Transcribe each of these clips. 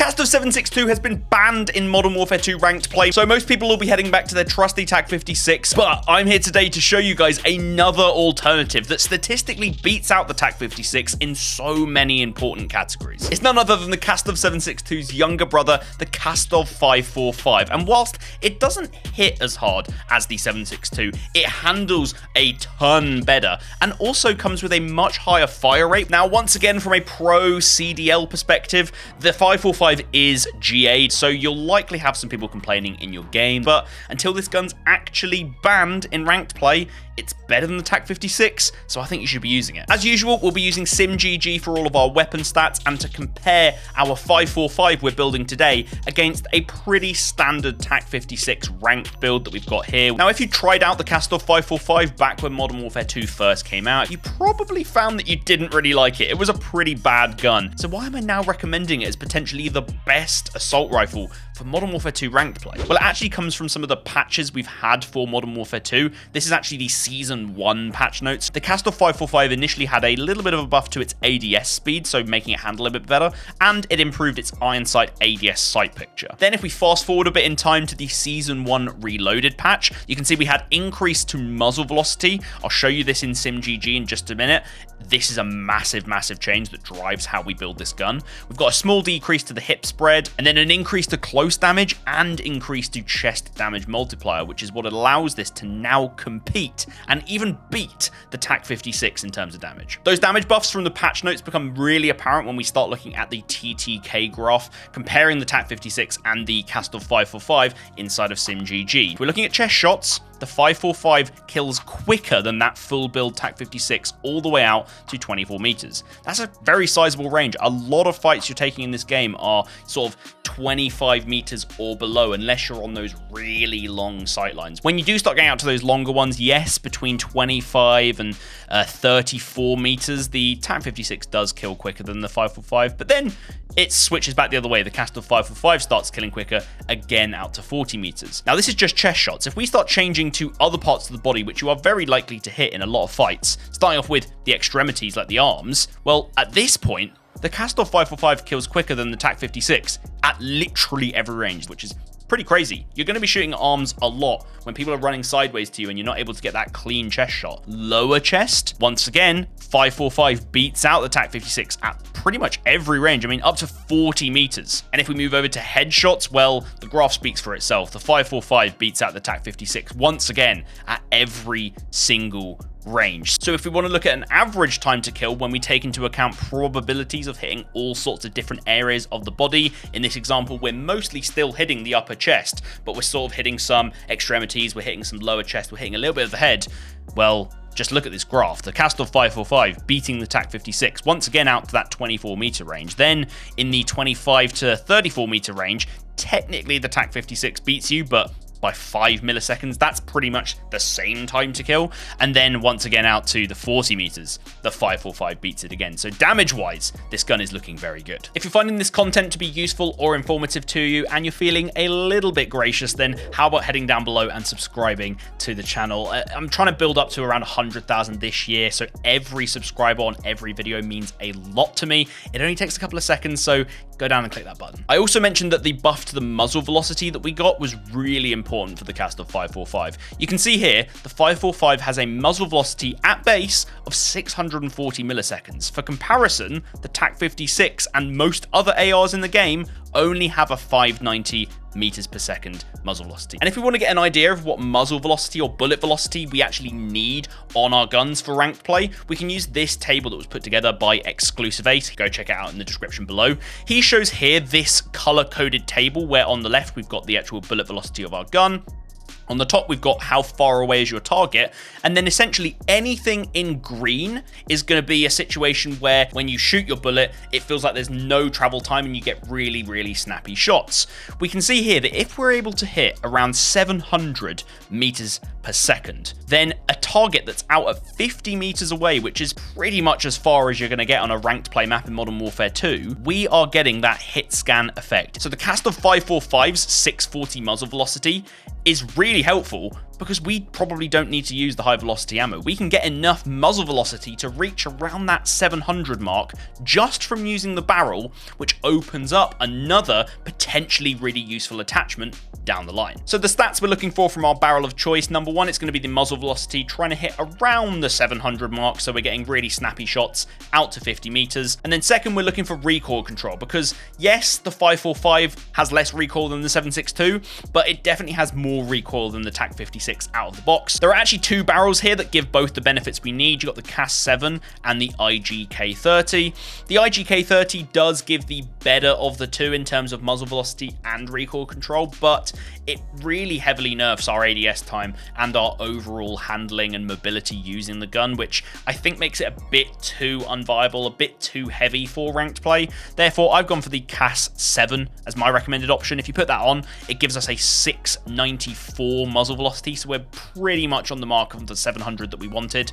Kastov 762 has been banned in Modern Warfare 2 ranked play, so most people will be heading back to their trusty TAC 56, but I'm here today to show you guys another alternative that statistically beats out the TAC 56 in so many important categories. It's none other than the Kastov 762's younger brother, the Kastov 545, and whilst it doesn't hit as hard as the 762, it handles a ton better and also comes with a much higher fire rate. Now, once again, from a pro CDL perspective, the 545 is GA'd, so you'll likely have some people complaining in your game, but until this gun's actually banned in ranked play, it's better than the TAC 56, so I think you should be using it. As usual, we'll be using SimGG for all of our weapon stats and to compare our 545 we're building today against a pretty standard TAC 56 ranked build that we've got here. Now, if you tried out the Kastov 545 back when Modern Warfare 2 first came out, you probably found that you didn't really like it. It was a pretty bad gun. So why am I now recommending it as potentially the best assault rifle for Modern Warfare 2 ranked play? Well, it actually comes from some of the patches we've had for Modern Warfare 2. This is actually the Season 1 patch notes. The Kastov 545 initially had a little bit of a buff to its ADS speed, so making it handle a bit better, and it improved its iron sight ADS sight picture. Then if we fast forward a bit in time to the Season 1 Reloaded patch, you can see we had increase to muzzle velocity. I'll show you this in SimGG in just a minute. This is a massive, massive change that drives how we build this gun. We've got a small decrease to the hip spread, and then an increase to close damage and increase to chest damage multiplier, which is what allows this to now compete and even beat the TAC 56 in terms of damage. Those damage buffs from the patch notes become really apparent when we start looking at the TTK graph, comparing the TAC 56 and the Kastov 545 inside of SimGG. If we're looking at chest shots, the 545 kills quicker than that full build TAC 56 all the way out to 24 meters. That's a very sizable range. A lot of fights you're taking in this game are sort of 25 meters or below, unless you're on those really long sight lines. When you do start getting out to those longer ones, yes, between 25 and 34 meters, the TAC 56 does kill quicker than the 545, but then it switches back the other way. The Kastov 545 starts killing quicker, again out to 40 meters. Now, this is just chest shots. If we start changing to other parts of the body, which you are very likely to hit in a lot of fights, starting off with the extremities like the arms, well, at this point, the Kastov 545 kills quicker than the TAC 56 at literally every range, which is pretty crazy. You're going to be shooting arms a lot when people are running sideways to you and you're not able to get that clean chest shot. Lower chest, once again, 545 beats out the TAC 56 at pretty much every range. I mean, up to 40 meters. And if we move over to headshots, well, the graph speaks for itself. The 545 beats out the TAC 56 once again at every single range. So if we want to look at an average time to kill when we take into account probabilities of hitting all sorts of different areas of the body, in this example, we're mostly still hitting the upper chest, but we're sort of hitting some extremities, we're hitting some lower chest, we're hitting a little bit of the head. Well, just look at this graph. The Kastov 545 beating the TAC 56, once again out to that 24 meter range. Then in the 25 to 34 meter range, technically the TAC 56 beats you, but by 5 milliseconds, that's pretty much the same time to kill. And then once again out to the 40 meters, the 545 beats it again. So damage-wise, this gun is looking very good. If you're finding this content to be useful or informative to you and you're feeling a little bit gracious, then how about heading down below and subscribing to the channel? I'm trying to build up to around 100,000 this year, so every subscriber on every video means a lot to me. It only takes a couple of seconds, so go down and click that button. I also mentioned that the buff to the muzzle velocity that we got was really important for the Kastov 545. You can see here, the 545 has a muzzle velocity at base of 640 milliseconds. For comparison, the TAC 56 and most other ARs in the game only have a 590 meters per second muzzle velocity. And if we want to get an idea of what muzzle velocity or bullet velocity we actually need on our guns for ranked play, we can use this table that was put together by Xclusive. Go check it out in the description below. He shows here this color-coded table where on the left we've got the actual bullet velocity of our gun. On the top, we've got how far away is your target, and then essentially anything in green is going to be a situation where when you shoot your bullet, it feels like there's no travel time and you get really, really snappy shots. We can see here that if we're able to hit around 700 meters per second, then a target that's out at 50 meters away, which is pretty much as far as you're going to get on a ranked play map in Modern Warfare 2, we are getting that hit scan effect. So the Kastov 545's 640 muzzle velocity is really helpful because we probably don't need to use the high velocity ammo. We can get enough muzzle velocity to reach around that 700 mark just from using the barrel, which opens up another potentially really useful attachment down the line. So the stats we're looking for from our barrel of choice: number one, it's going to be the muzzle velocity, trying to hit around the 700 mark, so we're getting really snappy shots out to 50 meters. And then second, we're looking for recoil control, because yes, the 545 has less recoil than the 762, but it definitely has more recoil than the TAC 56 out of the box. There are actually two barrels here that give both the benefits we need. You've got the Kastov and the IGK30. The IGK30 does give the better of the two in terms of muzzle velocity and recoil control, but it really heavily nerfs our ADS time and our overall handling and mobility using the gun, which I think makes it a bit too unviable, a bit too heavy for ranked play. Therefore, I've gone for the Kastov as my recommended option. If you put that on, it gives us a 694 muzzle velocity, so we're pretty much on the mark of the 700 that we wanted.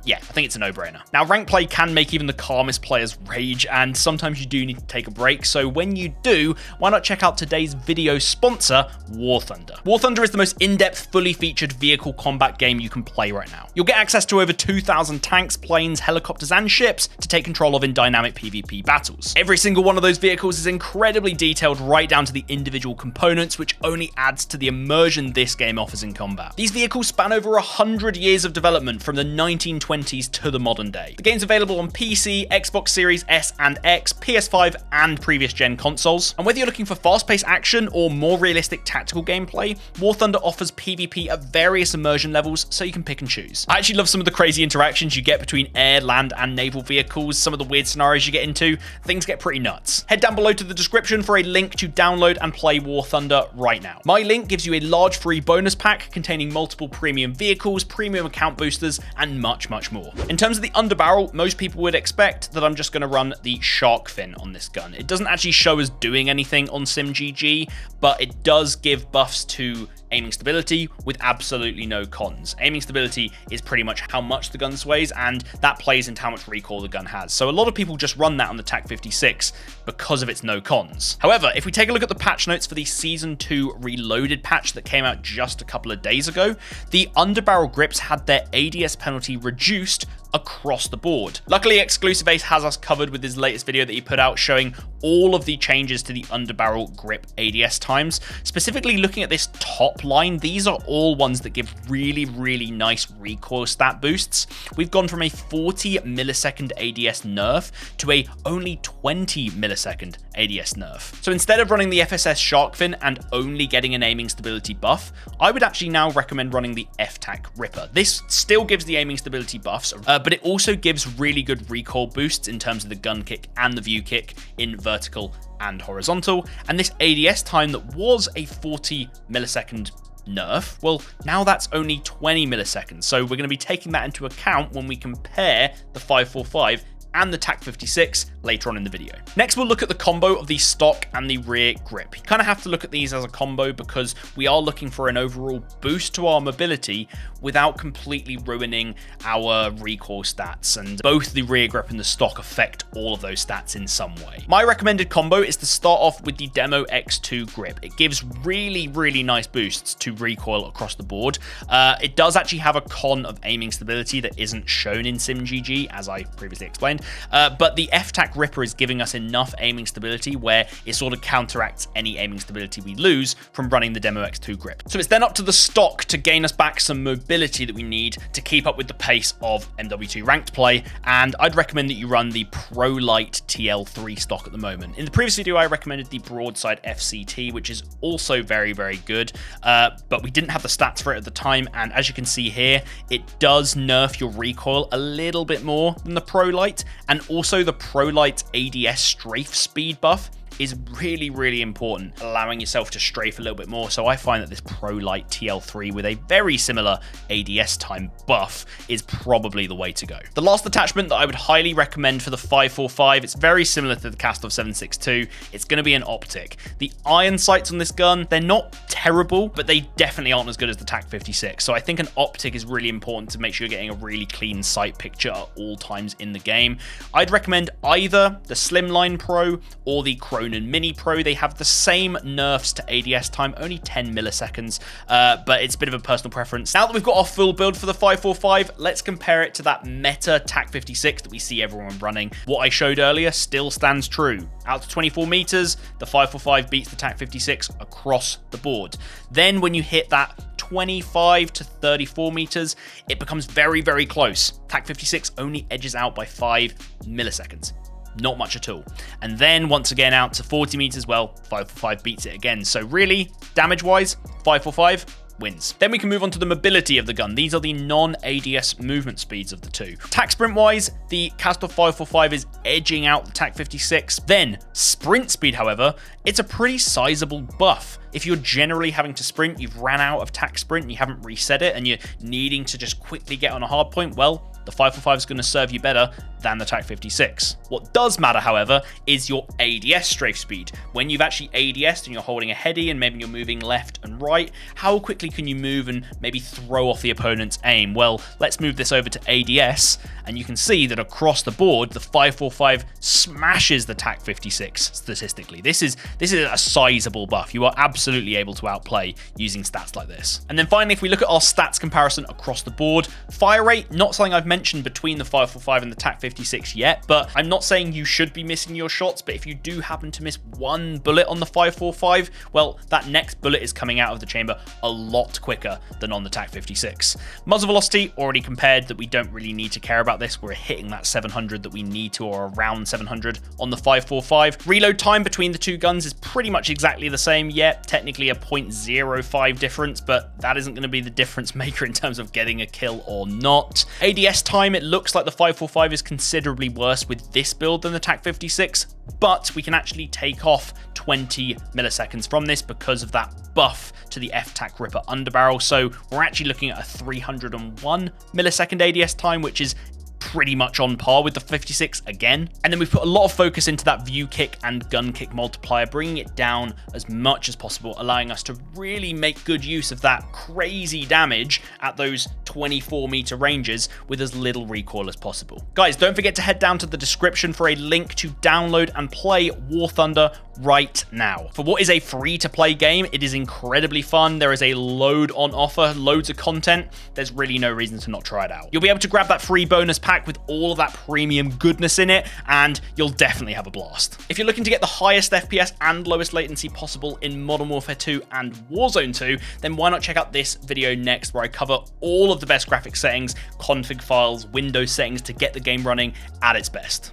Yeah, I think it's a no-brainer. Now, ranked play can make even the calmest players rage, and sometimes you do need to take a break, so when you do, why not check out today's video sponsor, War Thunder. War Thunder is the most in-depth, fully featured vehicle combat game you can play right now. You'll get access to over 2,000 tanks, planes, helicopters, and ships to take control of in dynamic PvP battles. Every single one of those vehicles is incredibly detailed right down to the individual components, which only adds to the immersion this game offers in combat. These vehicles span over 100 years of development from the 1920s to the modern day. The game's available on PC, Xbox Series S and X, PS5, and previous gen consoles. And whether you're looking for fast-paced action or more realistic tactical gameplay, War Thunder offers PvP at various immersion levels, so you can pick and choose. I actually love some of the crazy interactions you get between air, land, and naval vehicles, some of the weird scenarios you get into. Things get pretty nuts. Head down below to the description for a link to download and play War Thunder right now. My link gives you a large free bonus pack containing multiple premium vehicles, premium account boosters, and much more. In terms of the underbarrel, most people would expect that I'm just going to run the shark fin on this gun. It doesn't actually show us doing anything on SimGG, but it does give buffs to aiming stability with absolutely no cons. Aiming stability is pretty much how much the gun sways, and that plays into how much recoil the gun has. So a lot of people just run that on the TAC 56 because of its no cons. However, if we take a look at the patch notes for the Season 2 Reloaded patch that came out just a couple of days ago, the underbarrel grips had their ADS penalty reduced across the board. Luckily, Xclusive has us covered with his latest video that he put out showing all of the changes to the underbarrel grip ADS times. Specifically looking at this top line, these are all ones that give really nice recoil stat boosts. We've gone from a 40 millisecond ADS nerf to a only 20 millisecond ADS nerf. So instead of running the FSS shark fin and only getting an aiming stability buff, I would actually now recommend running the FTAC Ripper. This still gives the aiming stability buffs, but it also gives really good recoil boosts in terms of the gun kick and the view kick in vertical and horizontal. And this ADS time that was a 40 millisecond nerf, well, now that's only 20 milliseconds. So we're going to be taking that into account when we compare the 545 and the TAC 56 later on in the video. Next, we'll look at the combo of the stock and the rear grip. You kind of have to look at these as a combo because we are looking for an overall boost to our mobility without completely ruining our recoil stats, and both the rear grip and the stock affect all of those stats in some way. My recommended combo is to start off with the Demo X2 grip. It gives really nice boosts to recoil across the board. It does actually have a con of aiming stability that isn't shown in SimGG, as I previously explained, but the FTAC Ripper is giving us enough aiming stability where it sort of counteracts any aiming stability we lose from running the Demo X2 grip. So it's then up to the stock to gain us back some mobility that we need to keep up with the pace of MW2 Ranked play, and I'd recommend that you run the Pro Light TL3 stock at the moment. In the previous video, I recommended the Broadside FCT, which is also very good, but we didn't have the stats for it at the time, and as you can see here, it does nerf your recoil a little bit more than the Pro Light, and also the Pro Light ADS strafe speed buff is really important, allowing yourself to strafe a little bit more. So I find that this Pro Light TL3 with a very similar ADS time buff is probably the way to go. The last attachment that I would highly recommend for the 545, it's very similar to the Kastov 762. It's going to be an optic. The iron sights on this gun, they're not terrible, but they definitely aren't as good as the TAC 56. So I think an optic is really important to make sure you're getting a really clean sight picture at all times in the game. I'd recommend either the Slimline Pro or the Chrono Ronin Mini Pro. They have the same nerfs to ADS time, only 10 milliseconds, but it's a bit of a personal preference. Now that we've got our full build for the 545, let's compare it to that meta TAC-56 that we see everyone running. What I showed earlier still stands true. Out to 24 meters, the 545 beats the TAC-56 across the board. Then when you hit that 25 to 34 meters, it becomes very, very close. TAC-56 only edges out by 5 milliseconds. Not much at all. And then once again out to 40 meters, well, 545 beats it again. So really, damage-wise, 545 wins. Then we can move on to the mobility of the gun. These are the non-ADS movement speeds of the two. Tac sprint-wise, the Kastov 545 is edging out the TAC-56. Then sprint speed, however, it's a pretty sizable buff. If you're generally having to sprint, you've ran out of tac sprint and you haven't reset it, and you're needing to just quickly get on a hard point, well, the 545 is going to serve you better than the TAC-56. What does matter, however, is your ADS strafe speed. When you've actually ADS'd and you're holding a heady and maybe you're moving left and right, how quickly can you move and maybe throw off the opponent's aim? Well, let's move this over to ADS, and you can see that across the board, the 545 smashes the TAC-56 statistically. This is a sizable buff. You are absolutely able to outplay using stats like this. And then finally, if we look at our stats comparison across the board, fire rate, not something I've mentioned between the 545 and the TAC-56 yet, but I'm not saying you should be missing your shots, but if you do happen to miss one bullet on the 545, well, that next bullet is coming out of the chamber a lot quicker than on the TAC-56. Muzzle velocity, already compared that we don't really need to care about this. We're hitting that 700 that we need to, or around 700 on the 545. Reload time between the two guns is pretty much exactly the same, yet technically a 0.05 difference, but that isn't going to be the difference maker in terms of getting a kill or not. ADS time, it looks like the 545 is considerably worse with this build than the TAC-56, but we can actually take off 20 milliseconds from this because of that buff to the F-Tac Ripper underbarrel. So we're actually looking at a 301 millisecond ADS time, which is pretty much on par with the 56 again. And then we've put a lot of focus into that view kick and gun kick multiplier, bringing it down as much as possible, allowing us to really make good use of that crazy damage at those 24 meter ranges with as little recoil as possible. Guys, don't forget to head down to the description for a link to download and play War Thunder right now. For what is a free-to-play game, it is incredibly fun. There is a load on offer, loads of content. There's really no reason to not try it out. You'll be able to grab that free bonus pack with all of that premium goodness in it, and you'll definitely have a blast. If you're looking to get the highest FPS and lowest latency possible in Modern Warfare 2 and Warzone 2, then why not check out this video next, where I cover all of the best graphics settings, config files, Windows settings to get the game running at its best.